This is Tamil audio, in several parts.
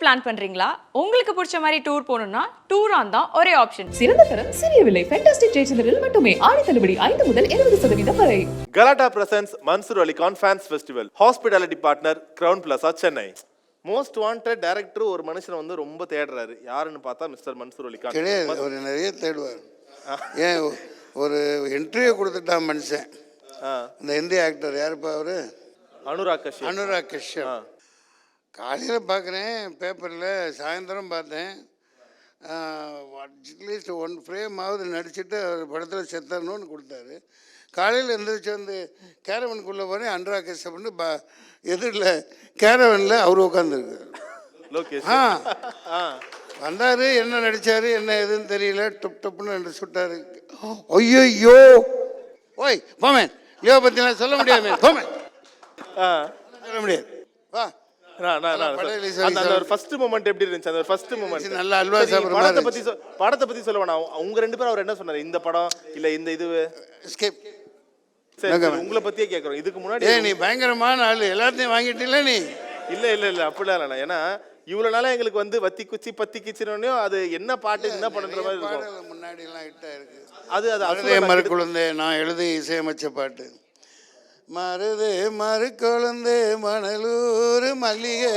பிளான் பண்றீங்களா? உங்களுக்கு பிடிச்ச மாதிரி டூர் போகணும்னா டூரான் தான் ஒரே ஆப்ஷன். சிறந்த தரம், சிறிய விலை, ஃபேண்டாஸ்டிக் ஜெயச்சந்திரில் மட்டுமே. ஆடி தள்ளுபடி 5 முதல் 20% வரை. Galata presents Mansur Ali Khan Fans Festival. Hospitality partner Crown Plaza, Chennai. Most wanted director ஒரு மனுஷனை வந்து ரொம்ப தேடுறாரு. யாருன்னு பார்த்தா மிஸ்டர் மன்சூர் அலி கான் கிடையாது. அவர் நிறைய தேடுவார். ஏன் ஒரு இன்டர்வியூ கொடுத்துட்டான் மனுஷன். இந்த இந்திய ஆக்டர் யாருப்பா அவரு? அனுராக் கஷ்யப். காலையில் பார்க்குறேன் பேப்பரில், சாயந்தரம் பார்த்தேன். அட்லீஸ்ட் 1 ஃப்ரேமாவது நடிச்சுட்டு அவர் படத்தில் செத்தரணும்னு கொடுத்தாரு. காலையில் எழுந்திரிச்சு வந்து கேரவனுக்குள்ளே போனேன். அனுராக் கஷ்யப்னு எதிரில் கேரவனில் அவர் உட்காந்துருக்காரு. வந்தார், என்ன நடித்தார் என்ன எதுன்னு தெரியல. டப்புன்னு 2 சுட்டார். ஐயோ ஓய் போமேன், லியோ பற்றிலாம் சொல்ல முடியாது. போமேன் சொல்ல முடியாது. வா. ஃபர்ஸ்ட் மொமெண்ட் எப்படி இருந்துச்சு? அந்த ஃபர்ஸ்ட் மொமெண்ட் நல்ல அல்வா சாப்பிடுற படத்தை பத்தி சொல்ல வேணாம். உங்க 2 பேரும் அவர் என்ன சொன்னாரு? இந்த படம் இல்ல இந்த இது ஸ்கிப். சரி, உங்களை பத்தியே கேக்குறோம். இதுக்கு முன்னாடி நீ பயங்கரமான ஆளு, எல்லாத்தையும் வாங்கிட்டீங்களா நீ? இல்ல அப்படிலாம் இல்ல. ஏன்னா இவ்வளவு நாளா எங்களுக்கு வந்து வத்தி குச்சி பத்தி கிச்சினோனே அது என்ன பாட்டு என்ன பண்ற மாதிரி இருக்கும். முன்னாடி எல்லாம் ஹிட்டா இருக்கு. அது மறுக்குழந்தை நான் எழுதி இசையமைச்ச பாட்டு. மருது மறுக்குழந்தை மணலூர் மல்லிகை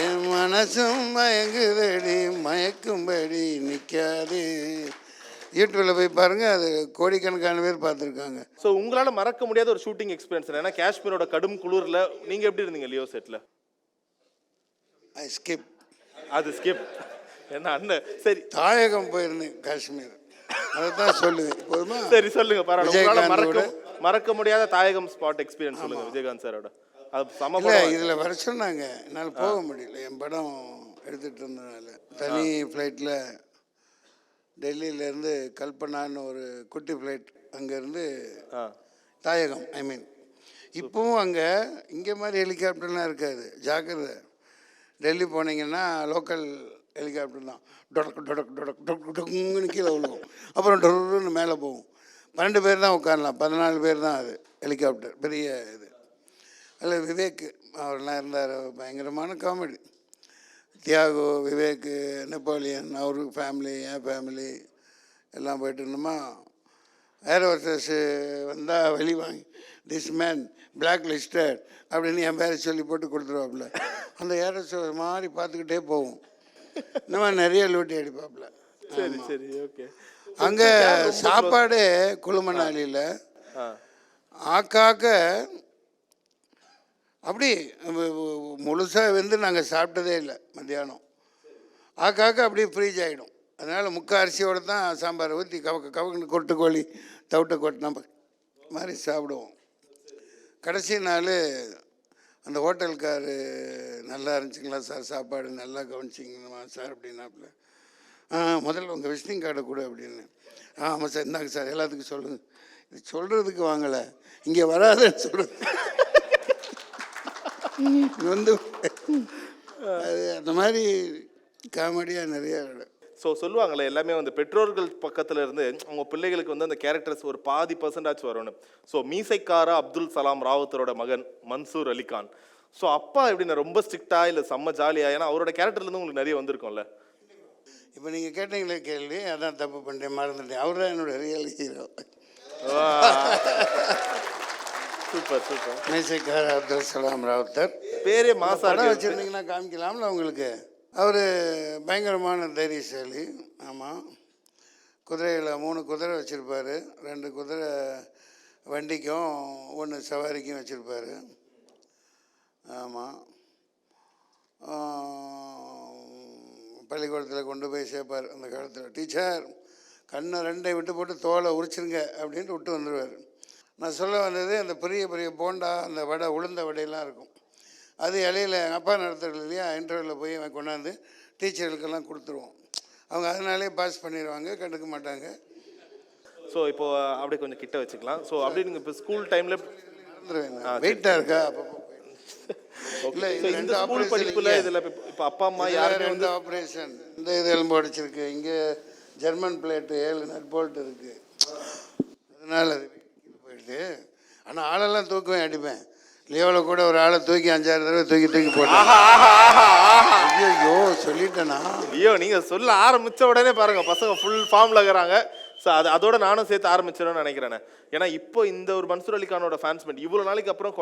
என் மனசும் மயங்குதடி மயக்கும்படி நிற்காது. யூடியூப்ல போய் பாருங்க, அது கோடிக்கணக்கான பேர் பார்த்துருக்காங்க. ஸோ உங்களால மறக்க முடியாத ஒரு ஷூட்டிங் எக்ஸ்பீரியன்ஸ் ஏன்னா காஷ்மீரோட கடும் குளிர்ல நீங்க எப்படி இருந்தீங்க லியோ செட்ல? ஐ ஸ்கிப். அது ஸ்கிப் என்ன அண்ணன்? சரி, தாயகம் போயிருந்தேன் காஷ்மீர், அதைத்தான் சொல்லுவேன் போதுமா? சரி சொல்லுங்க. பரவாயில்ல. மறக்க முடியாத தாயகம் ஸ்பாட் எக்ஸ்பீரியன்ஸ் சொல்லுங்க விஜயகாந்த் சாரோட. அது சம இதில் வர சொன்னாங்க, என்னால் போக முடியல. என் படம் எடுத்துகிட்டு இருந்ததுனால தனி ஃப்ளைட்டில் டெல்லியிலேருந்து கல்பனான்னு ஒரு குட்டி ஃப்ளைட், அங்கேருந்து தாயகம். ஐ மீன் இப்போவும் அங்கே இங்கே மாதிரி ஹெலிகாப்டர்லாம் இருக்காது, ஜாக்கிரதை. டெல்லி போனீங்கன்னா லோக்கல் ஹெலிகாப்டர் தான். டொடக்கு டொடக்கு டொடக்கு டொடக்கு டொக்குன்னு கீழே விழுவும், அப்புறம் டொருன்னு மேலே போகும். 12 பேர் தான் உட்காரலாம், 14 பேர் தான் அது ஹெலிகாப்டர், பெரிய இது. அதில் விவேக் அவர்லாம் இருந்தார், பயங்கரமான காமெடி. தியாகு, விவேக்கு, நெப்போலியன், அவரு ஃபேமிலி, என் ஃபேமிலி எல்லாம் போயிட்டு இருந்தோமா. ஏர் ஹோஸ்டஸ் வந்தால் வெளி வாங்கி திஸ் மேன் பிளாக் லிஸ்டட் அப்படின்னு என் பேரை சொல்லி போட்டு கொடுத்துருவாப்புல. அந்த ஏர் ஹோஸ்டஸ் மாதிரி பார்த்துக்கிட்டே போவோம். இந்த மாதிரி நிறைய லூட்டி அடிப்பாப்புல. சரி சரி, ஓகே. அங்கே சாப்பாடு குழுமநாளியில் ஆக்காக்க அப்படி முழுசாக வந்து நாங்கள் சாப்பிட்டதே இல்லை. மத்தியானம் ஆக்காக்க அப்படியே ஃப்ரீஜ் ஆகிடும். அதனால் முக்கால் அரிசியோடு தான் சாம்பார் ஊற்றி கவக்குன்னு கொட்டு கோழி தவிட்ட கொட்டு நம்ம மாதிரி சாப்பிடுவோம். கடைசி நாள் அந்த ஹோட்டல்காரு நல்லா இருந்துச்சுங்களா சார், சாப்பாடு நல்லா கவனிச்சிங்களா சார் அப்படின்னாப்புல. முதல்ல உங்கள் விசிட்டிங் கார்டை கொடு அப்படின்னு. ஆமாம் சார், இந்தாங்க சார், எல்லாத்துக்கும் சொல்லுங்கள். இது சொல்கிறதுக்கு வாங்கலை, இங்கே வராதுன்னு சொல்கிறது வந்து அது அந்த மாதிரி காமெடியாக நிறையா. ஸோ சொல்லுவாங்கள்ல, எல்லாமே வந்து பெற்றோர்கள் பக்கத்தில் இருந்து அவங்க பிள்ளைகளுக்கு வந்து அந்த கேரக்டர்ஸ் ஒரு 50% வரணும். ஸோ மீசைக்காரா அப்துல் சலாம் ராவத்தரோட மகன் மன்சூர் அலி கான். ஸோ அப்பா எப்படின்னா ரொம்ப ஸ்ட்ரிக்டா இல்லை செம்ம ஜாலியாக? ஏன்னா அவரோட கேரக்டர்லேருந்து உங்களுக்கு நிறைய வந்திருக்கும்ல. இப்போ நீங்கள் கேட்டீங்களே கேள்வி, அதான் தப்பு பண்ணிட்டேன், மறந்துட்டேன். அவர் தான் என்னோட ரியல் ஹீரோ. Super super. மீசைக்கார அப்துல் சலாம் ராவத்தர் பேரே மாசாட வச்சுருந்தீங்கன்னா காமிக்கலாம்ல உங்களுக்கு. அவர் பயங்கரமான தைரியசாலி. ஆமாம், குதிரையில் 3 குதிரை வச்சுருப்பார். 2 குதிரை வண்டிக்கும் 1 சவாரிக்கும் வச்சுருப்பார். ஆமாம், பள்ளிக்கூடத்தில் கொண்டு போய் சேர்ப்பார். அந்த காலத்தில் டீச்சர் கண்ணை 2 விட்டு போட்டு தோலை உரிச்சிருங்க அப்படின்ட்டு விட்டு வந்துடுவார். நான் சொல்ல வந்தது, அந்த பெரிய பெரிய போண்டா, அந்த வடை, உளுந்த வடையெல்லாம் இருக்கும். அது இலையில் எங்கள் அப்பா நடத்துறது இல்லையா, இன்டர்வியூவில் போய் கொண்டாந்து டீச்சர்களுக்கெல்லாம் கொடுத்துருவோம். அவங்க அதனாலே பாஸ் பண்ணிடுவாங்க, கண்டுக்க மாட்டாங்க. ஸோ இப்போது அப்படியே கொஞ்சம் கிட்ட வச்சுக்கலாம். ஸோ அப்படி நீங்கள் இப்போ ஸ்கூல் டைமில் நடந்துருவேங்க, வெயிட்டாக இருக்கா அப்பப்போ. இல்லை, இந்த ஸ்கூல் படிப்பில் இதில் இப்போ அப்பா அம்மா யாருமே வந்து ஆப்ரேஷன், இந்த இது எலும்பு அடிச்சிருக்கு, இங்கே ஜெர்மன் பிளேட்டு 7 நட் போல்ட் இருக்குது. அதனால் அது போயிடுது. ஆனால் ஆளெல்லாம் தூக்குவேன், அடிப்பேன். லியோவில் கூட ஒரு ஆளை தூக்கி 5-6 தடவை தூக்கி போட்டேன். சொல்லிட்டேனா? ஐயோ நீங்க சொல்ல ஆரம்பிச்ச உடனே பாருங்க பசங்க ஃபுல் ஃபார்ம்ல இருக்கிறாங்க. ஸோ அதோட நானும் சேர்த்து ஆரம்பிச்சிடணும்னு நினைக்கிறேன். ஏன்னா இப்போ இந்த ஒரு மன்சூர் அலிகானோட ஃபேன்ஸ்மெண்ட் இவ்வளோ நாளைக்கு அப்புறம்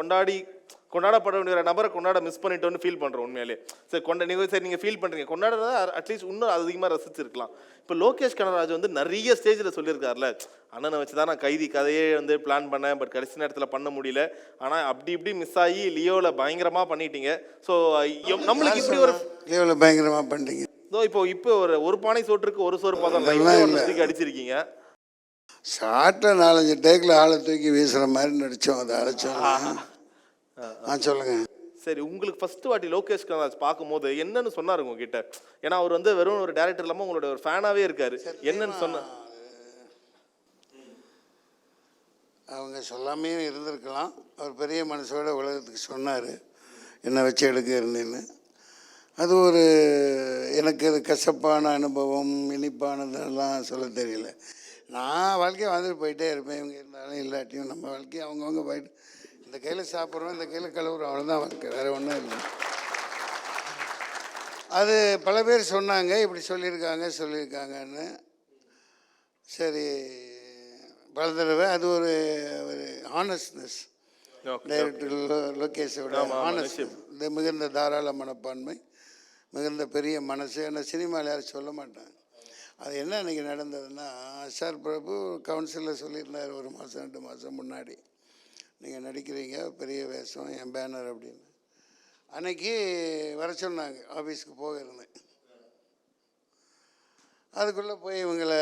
கொண்டாடப்பட வேண்டிய நபரை மிஸ் பண்ணிட்டோன்னு ஃபீல் பண்ணுறோம் உண்மையிலே. சரி நீங்கள் ஃபீல் பண்ணுறீங்க, கொண்டாடுறத அட்லீஸ்ட் இன்னும் அதிகமாக ரசிச்சிருக்கலாம். இப்போ லோகேஷ் கனகராஜ் வந்து நிறைய ஸ்டேஜில் சொல்லியிருக்காருல, அண்ணனை வச்சு தான் நான் கைதி கதையே வந்து பிளான் பண்ணேன், பட் கடைசி நேரத்தில் பண்ண முடியல, ஆனால் இப்படி மிஸ் ஆகி லியோவில் பயங்கரமாக பண்ணிட்டீங்க. ஸோ நம்மளுக்கு இப்படி ஒரு லியோவில் பயங்கரமாக பண்ணிட்டீங்க. இப்போ ஒரு பானை சோற்றுக்கு ஒரு சோறு பதம் தூக்கி அடிச்சிருக்கீங்க. ஷார்ட்டில் 4-5 டேக்கில் ஆளை தூக்கி வீசுகிற மாதிரி நடித்தோம். அதை அழைச்சோம். சொல்லுங்க. சரி, உங்களுக்கு ஃபர்ஸ்ட் வாட்டி லோகேஷ் கனகராஜ் பார்க்கும்போது என்னன்னு சொன்னாரு உங்ககிட்ட? ஏன்னா அவர் வந்து வெறும் ஒரு டைரக்டர் இல்லாமல் உங்களோட ஒரு ஃபேனாகவே இருக்காரு. என்னன்னு சொன்ன? அவங்க சொல்லாமே இருந்திருக்கலாம். அவர் பெரிய மனசோட உலகத்துக்கு சொன்னார், என்னை வச்சு எடுக்க இருந்தேன்னு. அது ஒரு எனக்கு அது கசப்பான அனுபவம், இனிப்பானதெல்லாம் சொல்ல தெரியல. நான் வாழ்க்கையை வந்துட்டு போயிட்டே இருப்பேன். இவங்க இருந்தாலும் இல்லாட்டியும் நம்ம வாழ்க்கையை அவங்கவுங்க போயிட்டு இந்த கையில் சாப்பிட்றோம், இந்த கையில் கழுவுறோம், அவ்வளோதான் வாழ்க்கை, வேறு ஒன்றும் இல்லை. அது பல பேர் சொன்னாங்க, இப்படி சொல்லியிருக்காங்கன்னு. சரி, பல தடவை அது ஒரு ஹானஸ்ட்னஸ், டைரக்டர் லோகேஷோட ஹானஸ்ட், இந்த மிகுந்த தாராள மனப்பான்மை, மிகுந்த பெரிய மனசு. ஆனால் சினிமாவில் யாரும் சொல்ல மாட்டாங்க. அது என்ன அன்றைக்கி நடந்ததுன்னா, எஸ்ஆர் பிரபு கவுன்சிலில் சொல்லியிருந்தார் 1 மாதம் 2 மாதம் முன்னாடி, நீங்கள் நடிக்கிறீங்க, பெரிய வேஷம், என் பேனர் அப்படின்னு. அன்றைக்கி வர சொன்னாங்க, ஆஃபீஸுக்கு போயிருந்தேன். அதுக்குள்ளே போய் இவங்களை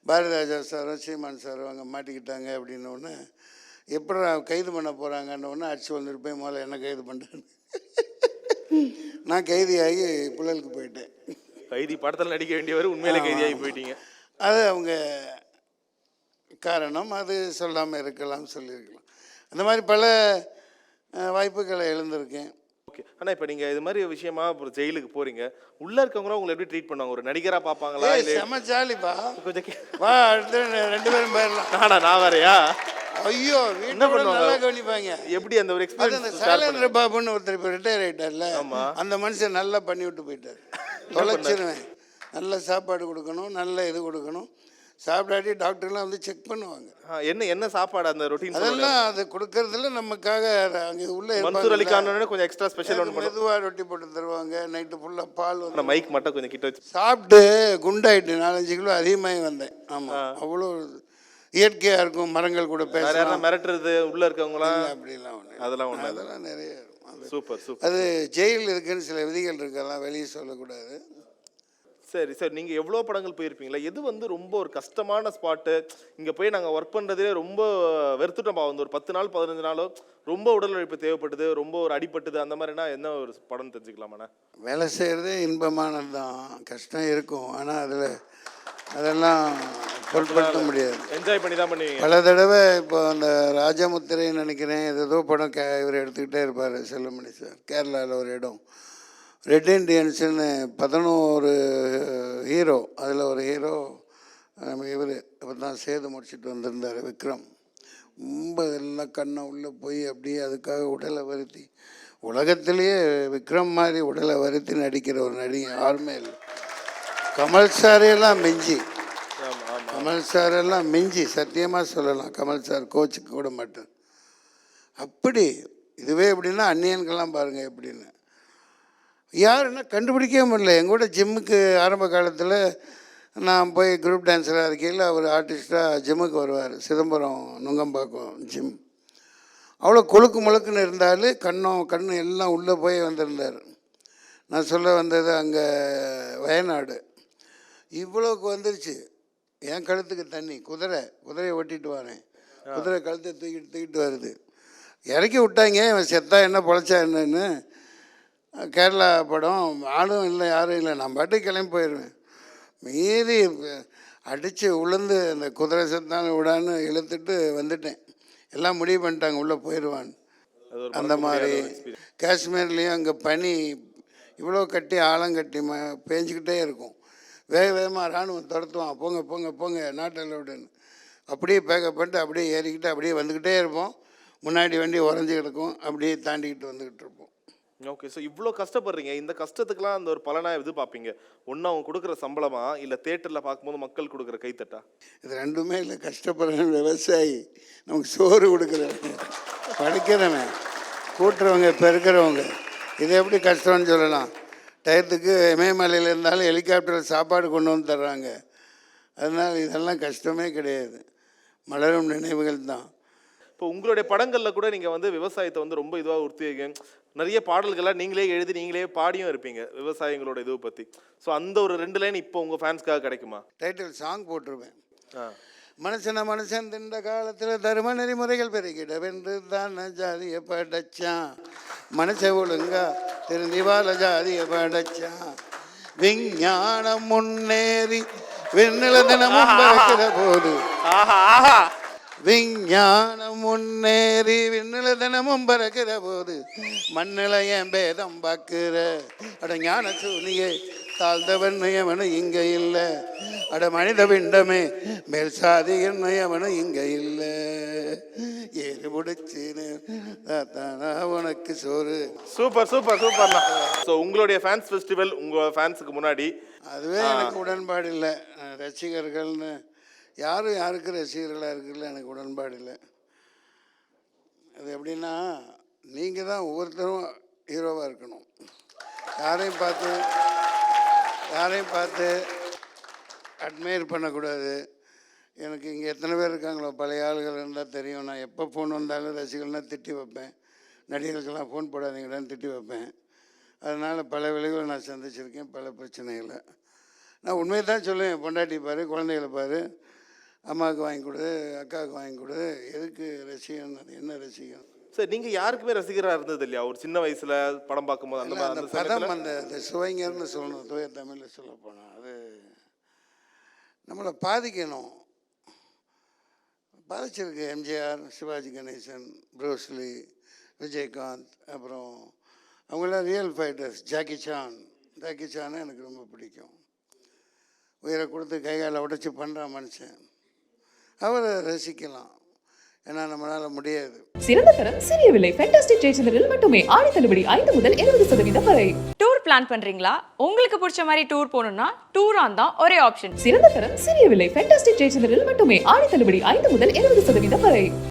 பாரதிராஜா சாரும் சீமான் சாரும் அங்கே மாட்டிக்கிட்டாங்க அப்படின்னோடனே, எப்படி கைது பண்ண போகிறாங்கன்னு அடிச்சு வந்துட்டு போய் முதல்ல என்ன கைது பண்ணுறேன்னு நான் கைதியாகி புழலுக்கு போயிட்டேன். கைதி படத்தில் நடிக்க வேண்டியவர் உண்மையிலே கைதியாகி போயிட்டீங்க. அது அவங்க காரணம், அது சொல்லாமல் இருக்கலாம், சொல்லியிருக்கலாம். அந்த மாதிரி பல வாய்ப்புகளை எழுந்திருக்கேன். ஓகே, ஆனால் இப்போ நீங்கள் இது மாதிரி விஷயமா ஒரு ஜெயிலுக்கு போகிறீங்க, உள்ளே இருக்கவங்களும் உங்களை எப்படி ட்ரீட் பண்ணுவாங்க? ஒரு நடிகராக பார்ப்பாங்களா? செம ஜாலிப்பா, கொஞ்சம் வா அடுத்து 2 பேரும் போயிடலாம். நான் வேறையா? ஐயோ, என்ன பண்ணுவாங்க, நல்லா கவனிப்பாங்க. எப்படி அந்த ஒரு எக்ஸ்பீரியன்ஸ்? அந்த சைலேந்திர பாபுன்னு ஒருத்தர் இப்போ ரிட்டையர் ஆகிட்டார்ல, அந்த மனுஷன் நல்லா பண்ணி விட்டு போயிட்டார். தொலைச்சிருவேன், நல்ல சாப்பாடு கொடுக்கணும், நல்ல இது கொடுக்கணும், சாப்பிடாட்டி டாக்டர்லாம் வந்து செக் பண்ணுவாங்க. என்ன சாப்பாடு அந்த ரொட்டீன் அதெல்லாம் அது கொடுக்கறதுல நமக்காக அங்கே உள்ள மன்சூர் அலிகான் கொஞ்சம் எக்ஸ்ட்ரா ஸ்பெஷல் ஒன்று மெதுவாக ரொட்டி போட்டு தருவாங்க. நைட்டு ஃபுல்லாக பால் வந்து மைக் மட்டும் கொஞ்சம் கிட்ட வச்சு சாப்பிட்டு குண்டாயிட்டு 4-5 கிலோ அதிகமாகி வந்தேன். ஆமாம், அவ்வளோ இயற்கையாக இருக்கும். மரங்கள் கூட பேசலாம், மிரட்டுறது உள்ள இருக்கவங்களாம் அப்படிலாம் ஒன்று, அதெல்லாம் நிறைய. சூப்பர். அது ஜெயில் இருக்குன்னு சில விதிகள் இருக்கெல்லாம் வெளியே சொல்லக்கூடாது. சரி, நீங்கள் எவ்வளோ படங்கள் போயிருப்பீங்களா? எது வந்து ரொம்ப ஒரு கஷ்டமான ஸ்பாட்டு, இங்கே போய் நாங்கள் ஒர்க் பண்ணுறதே ரொம்ப வெறுத்துட்டோம்ப்பா, வந்து ஒரு 10 நாள் 15 நாளோ ரொம்ப உடல் உழைப்பு தேவைப்பட்டது, ரொம்ப ஒரு அடிப்பட்டது, அந்த மாதிரினா என்ன ஒரு படம் தெரிஞ்சுக்கலாமாண்ணா? வேலை செய்கிறதே இன்பமானது தான், கஷ்டம் இருக்கும், ஆனால் அதெல்லாம் பொருட்படுத்த முடியாது. என்ஜாய் பண்ணி தான் பண்ணுவீங்க. பல தடவை இப்போ அந்த ராஜமுத்திரைன்னு நினைக்கிறேன், ஏதோ படம் இவர் எடுத்துக்கிட்டே இருப்பார், செல்வமணி சார். கேரளாவில் ஒரு இடம் ரெட் இண்டியன்ஸுன்னு 11 ஹீரோ, அதில் ஒரு ஹீரோ இவர் இப்போ தான் சேது முடிச்சுட்டு வந்திருந்தார், விக்ரம். ரொம்ப எல்லாம் கண்ணை உள்ளே போய் அப்படியே அதுக்காக உடலை வருத்தி, உலகத்திலேயே விக்ரம் மாதிரி உடலை வருத்தி நடிக்கிற ஒரு நடிகை யாருமே இல்லை. கமல் சாரையெல்லாம் மிஞ்சி சத்தியமாக சொல்லலாம், கமல் சார் கோச்சுக்கு கூட மாட்டார். அப்படி இதுவே எப்படின்னா அந்நியன்கெல்லாம் பாருங்கள் எப்படின்னு. யாருன்னா கண்டுபிடிக்கவே முடியல. எங்கூட ஜிம்முக்கு ஆரம்ப காலத்தில் நான் போய் குரூப் டான்ஸராக இருக்கையில் அவர் ஆர்டிஸ்டாக ஜிம்முக்கு வருவார், சிதம்பரம் நுங்கம்பாக்கம் ஜிம். அவ்வளோ கொழுக்கு முழுக்குன்னு இருந்தாலும் கண்ணு எல்லாம் உள்ளே போய் வந்திருந்தார். நான் சொல்ல வந்தது அங்கே வயநாடு. இவ்வளோக்கு வந்துருச்சு, என் கழுத்துக்கு தண்ணி. குதிரையை ஓட்டிகிட்டு வரேன், குதிரை கழுத்தை தூக்கிட்டு வருது. இறக்கி விட்டாங்க, இவன் செத்தா என்ன பொழைச்சா என்னன்னு. கேரளா படம், ஆளும் இல்லை யாரும் இல்லை, நான் பாட்டுக்கு கிளம்பி போயிடுவேன். மீறி அடித்து உளுந்து அந்த குதிரை செத்தாலும் விடான்னு இழுத்துட்டு வந்துட்டேன். எல்லாம் முடிவு பண்ணிட்டாங்க உள்ளே போயிடுவான்னு. அந்த மாதிரி காஷ்மீர்லேயும் அங்கே பனி இவ்வளோ கட்டி ஆழங்கட்டி பேஞ்சிக்கிட்டே இருக்கும். வேகமாக இராணுவம் துரத்துவான், போங்க நாட்டில் விடுன்னு. அப்படியே பேக்கப் பண்ணிட்டு அப்படியே ஏறிக்கிட்டு அப்படியே வந்துக்கிட்டே இருப்போம். முன்னாடி வண்டி உறைஞ்சி கிடக்கும், அப்படியே தாண்டிக்கிட்டு வந்துக்கிட்டு இருப்போம். ஓகே. ஸோ இவ்வளோ கஷ்டப்படுறீங்க, இந்த கஷ்டத்துக்குலாம் அந்த ஒரு பலனா எதிர்பார்ப்பீங்க? ஒன்று அவங்க கொடுக்குற சம்பளமா, இல்லை தேட்டரில் பார்க்கும்போது மக்கள் கொடுக்குற கைத்தட்டா? இது ரெண்டுமே இல்லை. கஷ்டப்படுற விவசாயி, நமக்கு சோறு கொடுக்குறவங்க, படிக்கிறவன், கூட்டுறவங்க, பெருக்கிறவங்க, இது எப்படி கஷ்டம்னு சொல்லலாம்? டயத்துக்கு இமயமலையில் இருந்தாலும் ஹெலிகாப்டரில் சாப்பாடு கொண்டு வந்து தர்றாங்க. அதனால் இதெல்லாம் கஷ்டமே கிடையாது, மலரும் நினைவுகள் தான். இப்போ உங்களுடைய படங்களில் கூட நீங்கள் வந்து விவசாயத்தை வந்து ரொம்ப இதுவாக உறுத்தி நிறைய பாடல்கள்லாம் நீங்களே எழுதி நீங்களே பாடியும் இருப்பீங்க விவசாயிகளோட இதுவை பற்றி. ஸோ அந்த ஒரு 2 லைன் இப்போ உங்கள் ஃபேன்ஸ்க்காக கிடைக்குமா? டைட்டில் சாங் போட்டிருப்பேன். மனுஷன் திண்ட காலத்தில் தர்ம நெறிமுறைகள் பெருகிட வென்று தான் ஜாதியை படைச்சான், மனுஷ ஒழுங்கா திருந்திவால ஜாதியை படைச்சான், விஞ்ஞானம் முன்னேறி வெண்ணில தினமும் பறக்கிற போது, விஞ்ஞானம் முன்னேறி விண்ணில தினமும் பறக்கிற போது, மண்ணில ஏன் பேதம் பார்க்கிற அட ஞான சூனியே, தாழ்ந்தவன் நயவனு இங்க இல்லை, அட மனித பிண்டமே மேல் சாதி நயவனு இங்க இல்லை, ஏறு முடிச்சுன்னு உனக்கு சோறு. சூப்பர் சூப்பர் சூப்பர்ண்ணா. ஸோ உங்களுடைய ஃபேன்ஸ் ஃபெஸ்டிவல் உங்கள் ஃபேன்ஸுக்கு முன்னாடி அதுவே எனக்கு உடன்பாடு இல்லை. ரசிகர்கள்னு யாருக்கு ரசிகர்களாக இருக்குல்ல, எனக்கு உடன்பாடு இல்லை. அது எப்படின்னா, நீங்கள் தான் ஒவ்வொருத்தரும் ஹீரோவாக இருக்கணும். யாரையும் பார்த்து அட்மையர் பண்ணக்கூடாது. எனக்கு இங்கே எத்தனை பேர் இருக்காங்களோ பழைய ஆளுகள் இருந்தால் தெரியும். நான் எப்போ ஃபோன் வந்தாலும் ரசிகர்கள்னால் திட்டி வைப்பேன், நடிகர்களுக்கெல்லாம் ஃபோன் போடாதீங்கடான்னு திட்டி வைப்பேன். அதனால் பல விளைவுகளை நான் சந்திச்சிருக்கேன், பல பிரச்சனைகளை. நான் உண்மையை தான் சொல்லுவேன். பொண்டாட்டி பாரு, குழந்தைகளை பாரு, அம்மாவுக்கு வாங்கி கொடு, அக்காவுக்கு வாங்கி கொடு, எதுக்கு ரசிகன்? அது என்ன ரசிகன்? சார் நீங்கள் யாருக்குமே ரசிகராக இருந்தது இல்லையா ஒரு சின்ன வயசில் படம் பார்க்கும்போது? அந்த அந்த பதம், அந்த சுவைங்கர்னு சொல்லணும், தூய தமிழில் சொல்ல போனால் அது நம்மளை பாதிக்கணும். பாதிச்சிருக்கு. எம்ஜிஆர், சிவாஜி கணேசன், ப்ரூஸ்லி, விஜயகாந்த், அப்புறம் அவங்களாம் ரியல் ஃபைட்டர்ஸ். ஜாக்கி சானை எனக்கு ரொம்ப பிடிக்கும். உயிரை கொடுத்து கைகாலை உடைச்சி பண்ணுற மனுஷன், அவரை ரசிக்கலாம். ஏன்னா நம்மளால முடியாது. சிறந்த தரம், சிறிய விலை. ஃபேண்டாஸ்டிக் ஜெயச்சந்திரில் மட்டுமே. ஆடி தள்ளுபடி 5 முதல் 20% வரை. டூர் பிளான் பண்றீங்களா? உங்களுக்கு பிடிச்ச மாதிரி டூர் போகணும்னா டூரான் தான் ஒரே ஆப்ஷன். சிறந்த தரம், சிறிய விலை. ஃபேண்டாஸ்டிக் ஜெயச்சந்திரில் மட்டுமே. ஆடி தள்ளுபடி 5 முதல் 20% வரை.